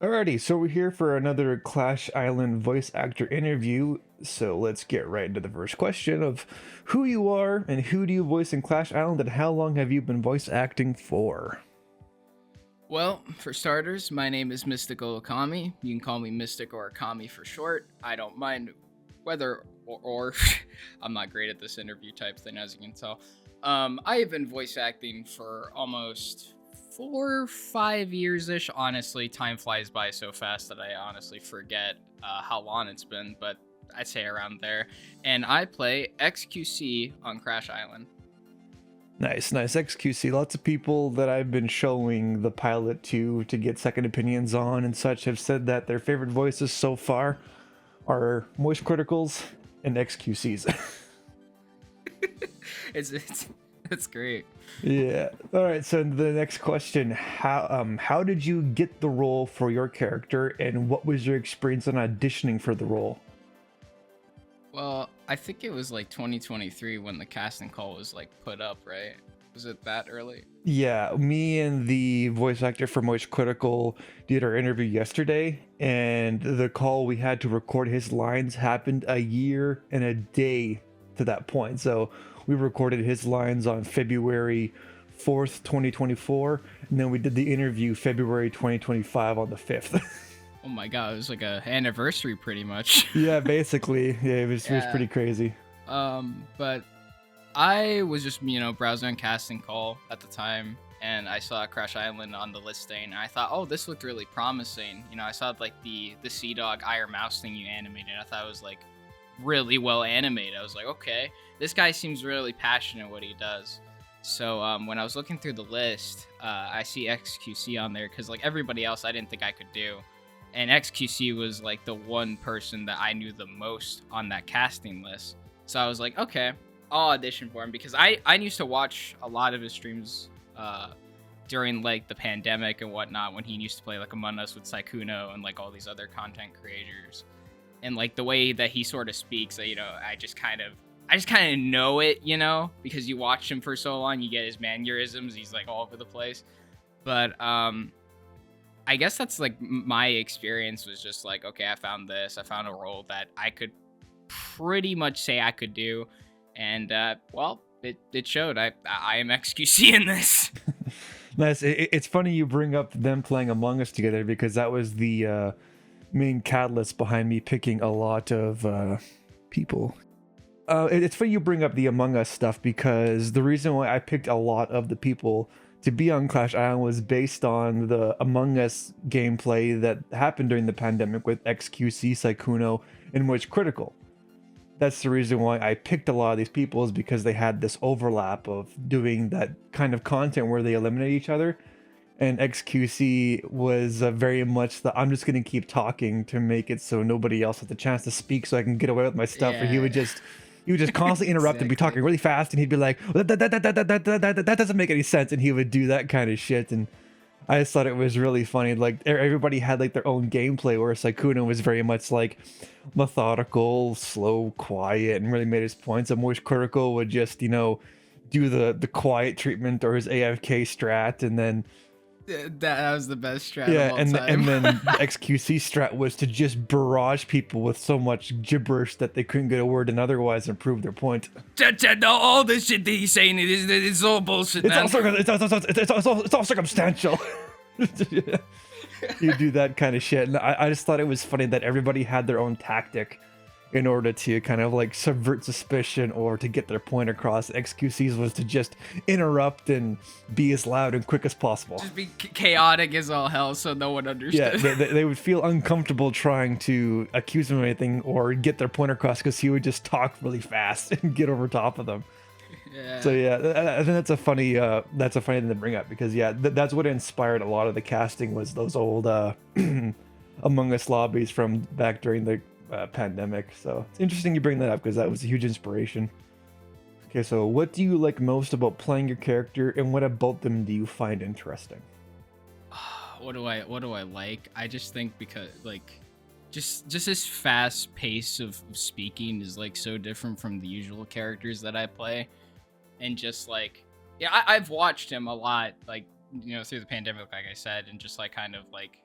Alrighty, so we're here for another Clash Island voice actor interview. So let's get right into the first question of who you are and who do you voice in Clash Island and how long have you been voice acting for? Well, for starters, my name is MysticalOkami. You can call me Mystic or Okami for short. I don't mind whether or I'm not great at this interview type thing, as you can tell. I have been voice acting for almost 4, 5 years ish. Honestly, time flies by so fast that I honestly forget how long it's been, but I'd say around there. And I play xQc on Crash Island. Nice, nice. xQc. Lots of people that I've been showing the pilot to get second opinions on and such have said that their favorite voices so far are Moist Criticals and xQc's. It's great. Yeah. All right. So the next question: how did you get the role for your character, and what was your experience on auditioning for the role? Well, I think it was like 2023 when the casting call was like put up, right? Was it that early? Yeah, me and the voice actor for Moist Critical did our interview yesterday, and the call we had to record his lines happened a year and a day to that point. So we recorded his lines on February 4th, 2024, and then we did the interview February 2025 on the 5th. Oh my god, it was like a anniversary pretty much. Yeah, basically. Yeah, it was Yeah. pretty crazy. But I was just, browsing on casting call at the time and I saw Crash Island on the listing and I thought, oh, this looked really promising. I saw like the Sea Dog Iron Mouse thing you animated. I thought it was like really well animated. I was like, okay, this guy seems really passionate what he does. So when I was looking through the list, I see xQc on there because like everybody else, I didn't think I could do, and xQc was like the one person that I knew the most on that casting list. So I was like, okay, I'll audition for him because I used to watch a lot of his streams during like the pandemic and whatnot when he used to play like Among Us with Saikuno and like all these other content creators, and like the way that he sort of speaks, I just kind of know it, because you watch him for so long, you get his mannerisms. He's like all over the place. But I guess that's like my experience was just like, okay, I found this. I found a role that I could pretty much say I could do, and well, it showed. I am xQc in this. Nice. It's funny you bring up them playing Among Us together because that was the main catalyst behind me picking a lot of people. It's funny you bring up the Among Us stuff because the reason why I picked a lot of the people to be on Clash Island was based on the Among Us gameplay that happened during the pandemic with xQc, Saikuno, and Moist Critical. That's the reason why I picked a lot of these people is because they had this overlap of doing that kind of content where they eliminate each other. And xQc was very much the I'm just gonna keep talking to make it so nobody else has the chance to speak so I can get away with my stuff. Or he Yeah. would just constantly interrupt and be Exactly. talking really fast, and he'd be like, well, that doesn't make any sense, and he would do that kind of shit. And I just thought it was really funny. Like everybody had like their own gameplay, where Saikuno was very much like methodical, slow, quiet, and really made his points. And Moist Critical would just do the quiet treatment or his AFK strat, and then That was the best strat of yeah, all and time. then the xQc strat was to just barrage people with so much gibberish that they couldn't get a word in otherwise and prove their point. All this shit that he's saying it's all bullshit, It's man. all it's all circumstantial. You do that kind of shit, and I just thought it was funny that everybody had their own tactic in order to kind of like subvert suspicion or to get their point across. xQc's was to just interrupt and be as loud and quick as possible. Just be chaotic as all hell, so no one Yeah, understood. they would feel uncomfortable trying to accuse him of anything or get their point across because he would just talk really fast and get over top of them. So Yeah. yeah, I think that's a funny thing to bring up because yeah, that's what inspired a lot of the casting was those old Among Us lobbies from back during the pandemic. So it's interesting you bring that up because that was a huge inspiration. Okay, so what do you like most about playing your character, and what about them do you find interesting? What do I like? I just think because like just this fast pace of speaking is like so different from the usual characters that I play. And just like, yeah, I've watched him a lot, like, through the pandemic, like I said, and just like kind of like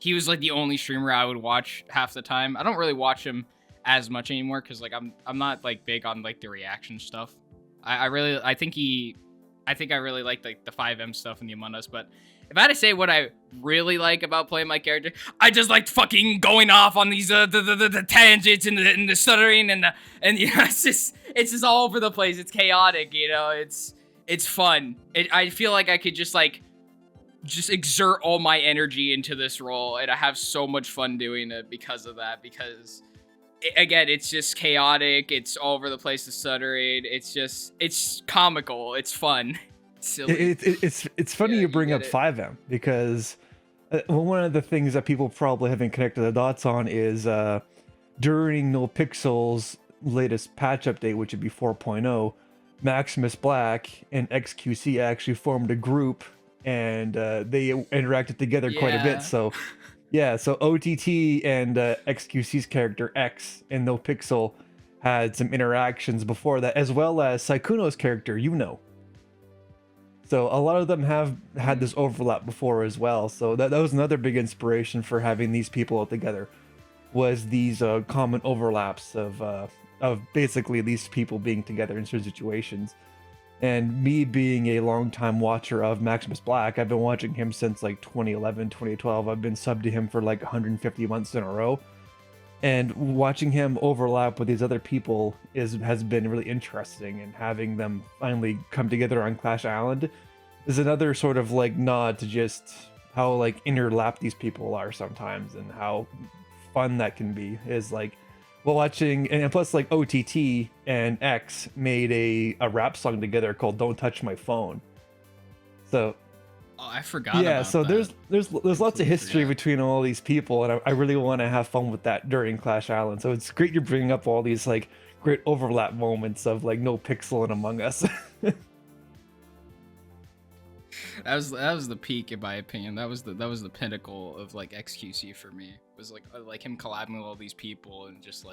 he was like the only streamer I would watch half the time. I don't really watch him as much anymore because like I'm not like big on like the reaction stuff. I think I really like the 5M stuff in the Among Us, but if I had to say what I really like about playing my character, I just like fucking going off on these the tangents and the stuttering and you know, it's just all over the place. It's chaotic, you know. It's fun. I feel like I could just exert all my energy into this role, and I have so much fun doing it because of that. Because again, it's just chaotic. It's all over the place. The stuttering. It's comical. It's fun. Silly. It's funny you bring up 5M because one of the things that people probably haven't connected the dots on is during NoPixel's latest patch update, which would be 4.0, Maximus Black and xQc actually formed a group and they interacted together quite a bit. So yeah, so OTT and xQc's character X and NoPixel had some interactions before that, as well as Saikuno's character, So a lot of them have had this overlap before as well. So that was another big inspiration for having these people all together, was these common overlaps of basically these people being together in certain situations. And me being a longtime watcher of Maximus Black, I've been watching him since like 2011, 2012. I've been subbed to him for like 150 months in a row. And watching him overlap with these other people has been really interesting, and having them finally come together on Clash Island is another sort of like nod to just how like interlap these people are sometimes, and how fun that can be. Is like watching, and plus like OTT and X made a rap song together called "Don't Touch My Phone." So I forgot. Yeah, about so that. there's lots of history between all these people, and I really want to have fun with that during Clash Island. So it's great you're bringing up all these like great overlap moments of like NoPixel and Among Us. That was the peak, in my opinion. That was the pinnacle of like xQc for me. It was like him collabing with all these people and just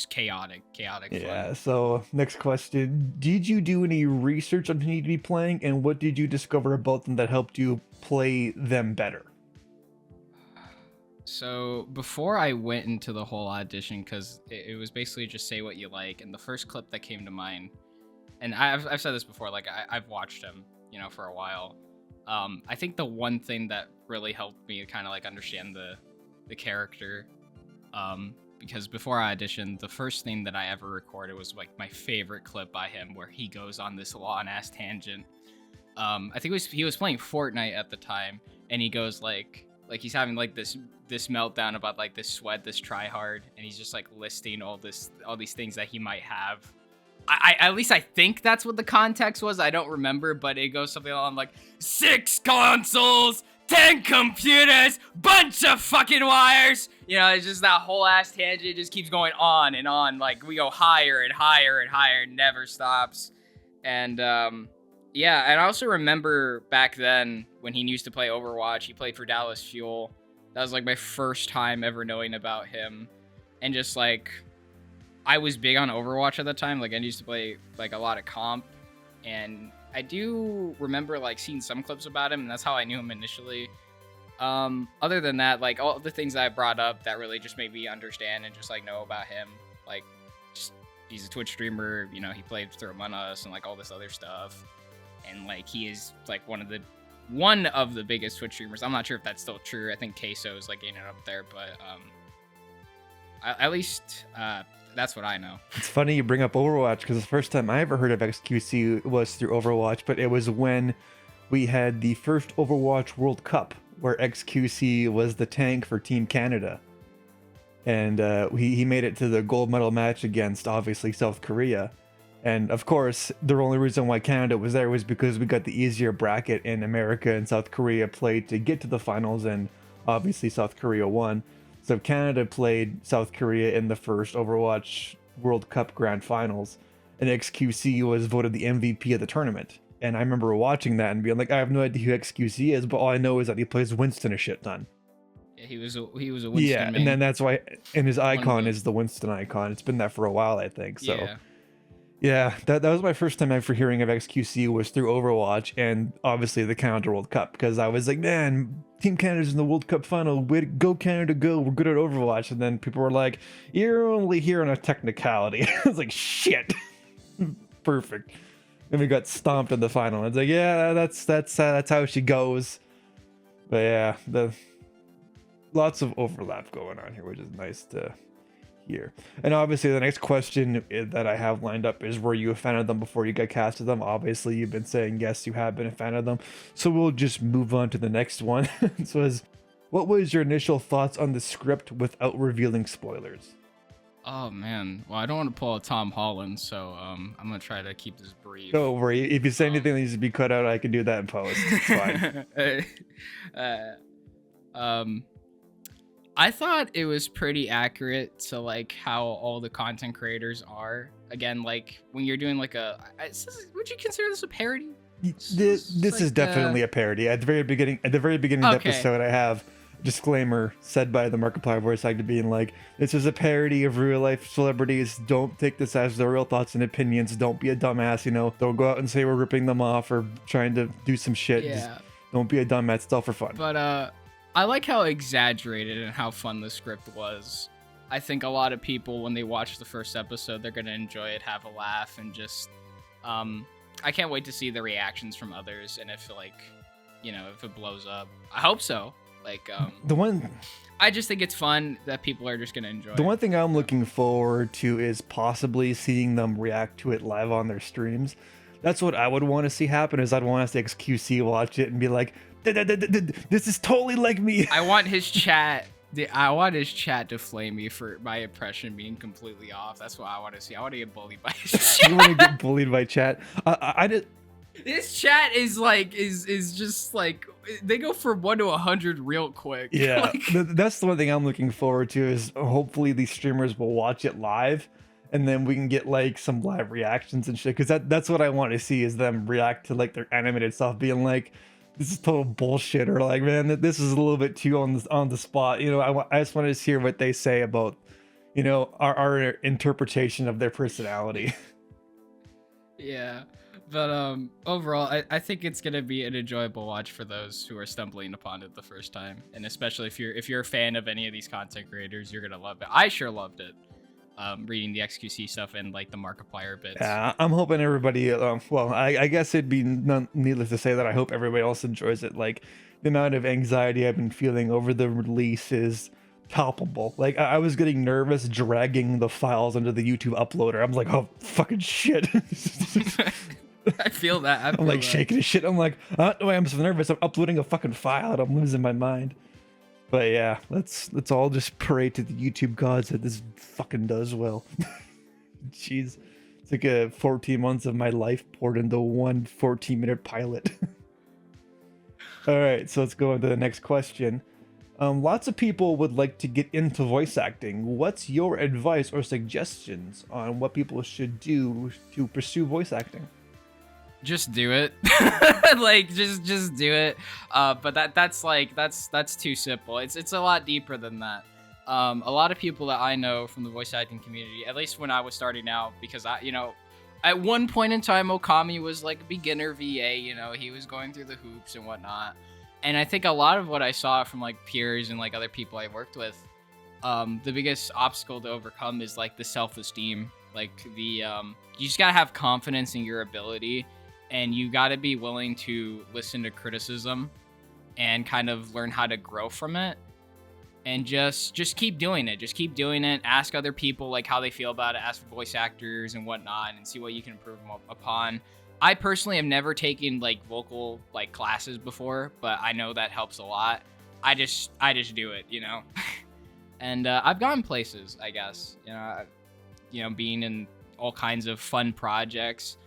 chaotic Yeah, fun. so next question. Did you do any research on who you need to be playing, and what did you discover about them that helped you play them better? So before I went into the whole audition, because it was basically just say what you like, and the first clip that came to mind, and I've said this before, like I've watched him, you know, for a while. I think the one thing that really helped me kind of like understand the character, because before I auditioned, the first thing that I ever recorded was like my favorite clip by him, where he goes on this long ass tangent. I think he was playing Fortnite at the time, and he goes like he's having like this meltdown about like this sweat, this try hard, and he's just like listing all these things that he might have. I at least I think that's what the context was. I don't remember, but it goes something along like 6 consoles, 10 computers, bunch of fucking wires. You know, it's just that whole ass tangent. It just keeps going on and on. Like we go higher and higher and higher, and never stops. And yeah, and I also remember back then when he used to play Overwatch, he played for Dallas Fuel. That was like my first time ever knowing about him, and just like I was big on Overwatch at the time. Like I used to play like a lot of comp, and I do remember like seeing some clips about him, and that's how I knew him initially. Other than that, like all the things that I brought up that really just made me understand and just like know about him, like just he's a Twitch streamer, you know, he played through Among Us and like all this other stuff, and like he is like one of the biggest Twitch streamers. I'm not sure if that's still true. I think Queso is like getting it up there, but at least that's what I know. It's funny you bring up Overwatch, because the first time I ever heard of xQc was through Overwatch, but it was when we had the first Overwatch World Cup, where xQc was the tank for Team Canada. And he made it to the gold medal match against, obviously, South Korea. And of course, the only reason why Canada was there was because we got the easier bracket, and America and South Korea played to get to the finals, and obviously South Korea won. So Canada played South Korea in the first Overwatch World Cup Grand Finals, and xQc was voted the MVP of the tournament. And I remember watching that and being like, I have no idea who xQc is, but all I know is that he plays Winston a shit ton. Yeah, he was a Winston Yeah, main. and then that's why, and his icon is the Winston icon. It's been that for a while, I think. So, Yeah, that was my first time ever hearing of XQC was through Overwatch and obviously the Canada World Cup because I was like, man, Team Canada's in the World Cup final. Way to go, Canada, go. We're good at Overwatch. And then people were like, you're only here on a technicality. I was like, shit. Perfect. And we got stomped in the final. I was like, yeah, that's how she goes. But yeah, the lots of overlap going on here, which is nice to hear. And obviously, the next question that I have lined up is: were you a fan of them before you got cast to them? Obviously, you've been saying yes, you have been a fan of them. So we'll just move on to the next one. So, what was your initial thoughts on the script without revealing spoilers? Oh man, well I don't want to pull a Tom Holland, so I'm gonna try to keep this brief. Don't worry, if you say anything that needs to be cut out, I can do that in post. It's fine. I thought it was pretty accurate to like how all the content creators are. Again, like when you're doing like would you consider this a parody? This like is definitely a parody. At the very beginning of the episode, I have a disclaimer said by the Markiplier voice actor being like, "This is a parody of real life celebrities. Don't take this as their real thoughts and opinions. Don't be a dumbass. You know, don't go out and say we're ripping them off or trying to do some shit. Yeah. Just don't be a dumbass. It's all for fun." But I like how exaggerated and how fun the script was. I think a lot of people, when they watch the first episode, they're gonna enjoy it, have a laugh, and just I can't wait to see the reactions from others and if like, you know, if it blows up. I hope so. Like I just think it's fun that people are just gonna enjoy the one thing I'm looking forward to is possibly seeing them react to it live on their streams. That's what I would want to see happen. Is I'd want to see XQC watch it and be like, this is totally like me. I want his chat to flame me for my impression being completely off. That's what I want to see. I want to get bullied by his chat. You want to get bullied by chat? I did. This chat is like is just like they go from 1 to 100 real quick. Yeah, like, that's the one thing I'm looking forward to is hopefully these streamers will watch it live, and then we can get like some live reactions and shit. Because that's what I want to see is them react to like their animated stuff, being like, "This is total bullshit," or like, "Man, this is a little bit too on the spot." You know, I just want to hear what they say about, you know, our interpretation of their personality. Yeah. But overall, I think it's gonna be an enjoyable watch for those who are stumbling upon it the first time, and especially if you're a fan of any of these content creators, you're gonna love it. I sure loved it. Reading the XQC stuff and like the Markiplier bits. Yeah, I'm hoping everybody. Well, I guess it'd be needless to say that I hope everybody else enjoys it. Like the amount of anxiety I've been feeling over the release is palpable. Like I was getting nervous dragging the files into the YouTube uploader. I'm like, oh fucking shit. I feel that. I'm like shaking his shit. I'm like, oh, I'm so nervous. I'm uploading a fucking file and I'm losing my mind. But yeah, let's all just pray to the YouTube gods that this fucking does well. Jeez, it's like 14 months of my life poured into one 14-minute pilot. All right, so let's go on to the next question. Lots of people would like to get into voice acting. What's your advice or suggestions on what people should do to pursue voice acting? Just do it. Like just do it. But that's too simple. It's a lot deeper than that. A lot of people that I know from the voice acting community, at least when I was starting out, because at one point in time, Okami was like a beginner VA, he was going through the hoops and whatnot. And I think a lot of what I saw from like peers and like other people I worked with, the biggest obstacle to overcome is like the self-esteem. Like you just gotta have confidence in your ability, and you gotta be willing to listen to criticism and kind of learn how to grow from it. And just keep doing it. Just keep doing it. Ask other people like how they feel about it. Ask voice actors and whatnot, and see what you can improve upon. I personally have never taken like vocal like classes before, but I know that helps a lot. I just do it, and I've gone places, I guess, being in all kinds of fun projects.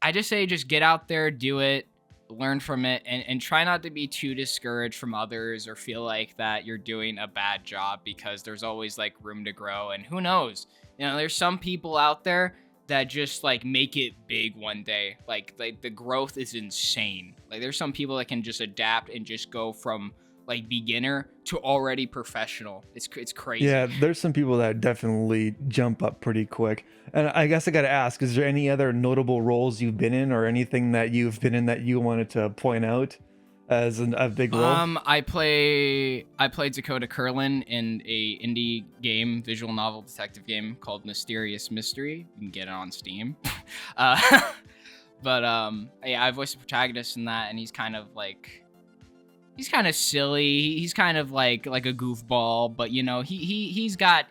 I just say, just get out there, do it, learn from it, and try not to be too discouraged from others or feel like that you're doing a bad job, because there's always like room to grow. And who knows, there's some people out there that just like make it big one day. Like the growth is insane. Like there's some people that can just adapt and just go from like beginner to already professional. It's crazy. Yeah, there's some people that definitely jump up pretty quick. And I guess I got to ask, is there any other notable roles you've been in or anything that you've been in that you wanted to point out as a big role? I played Dakota Curlin in a indie game, visual novel detective game called Mysterious Mystery. You can get it on Steam. uh, but yeah, I voiced the protagonist in that, and he's kind of silly. He's kind of like a goofball, but you know, he's got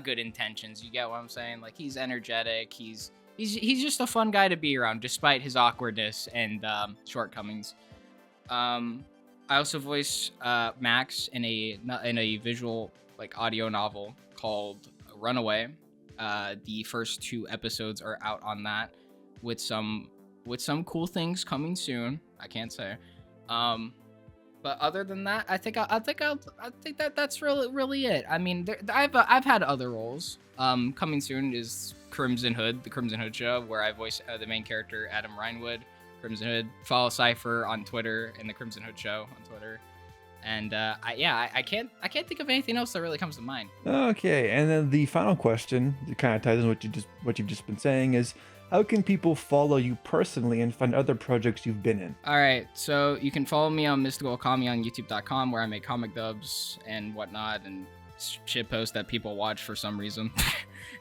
good intentions. You get what I'm saying? Like, he's energetic. He's just a fun guy to be around, despite his awkwardness and shortcomings. I also voice Max in a visual, like, audio novel called Runaway. The first 2 episodes are out on that, with some cool things coming soon. I can't say. But other than that, I think that's really it. I mean, I've had other roles. Coming soon is Crimson Hood, the Crimson Hood show, where I voice the main character Adam Rhinewood. Crimson Hood. Follow Cypher on Twitter and the Crimson Hood show on Twitter. And I can't think of anything else that really comes to mind. Okay, and then the final question, that kind of ties in what you've just been saying, is how can people follow you personally and find other projects you've been in? All right, so you can follow me on MysticalOkami on YouTube.com, where I make comic dubs and whatnot and shit posts that people watch for some reason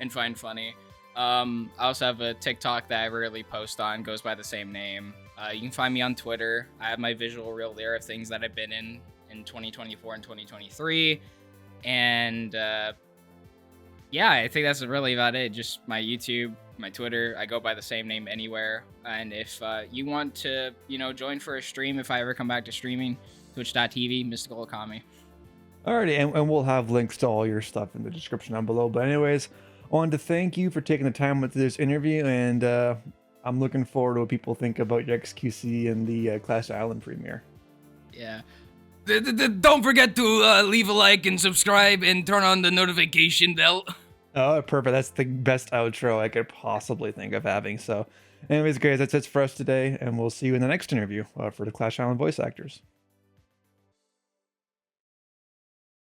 and find funny. I also have a TikTok that I rarely post on, goes by the same name. You can find me on Twitter. I have my visual reel there of things that I've been in 2024 and 2023. And yeah, I think that's really about it. Just my YouTube, my Twitter. I go by the same name anywhere. And if you want to, join for a stream, if I ever come back to streaming, twitch.tv, MysticalOkami. Alrighty, and we'll have links to all your stuff in the description down below. But anyways, I wanted to thank you for taking the time with this interview, and I'm looking forward to what people think about your xQc and the Clash Island premiere. Yeah. Don't forget to leave a like and subscribe and turn on the notification bell. Oh, perfect. That's the best outro I could possibly think of having. So anyways, guys, that's it for us today, and we'll see you in the next interview for the Clash Island voice actors.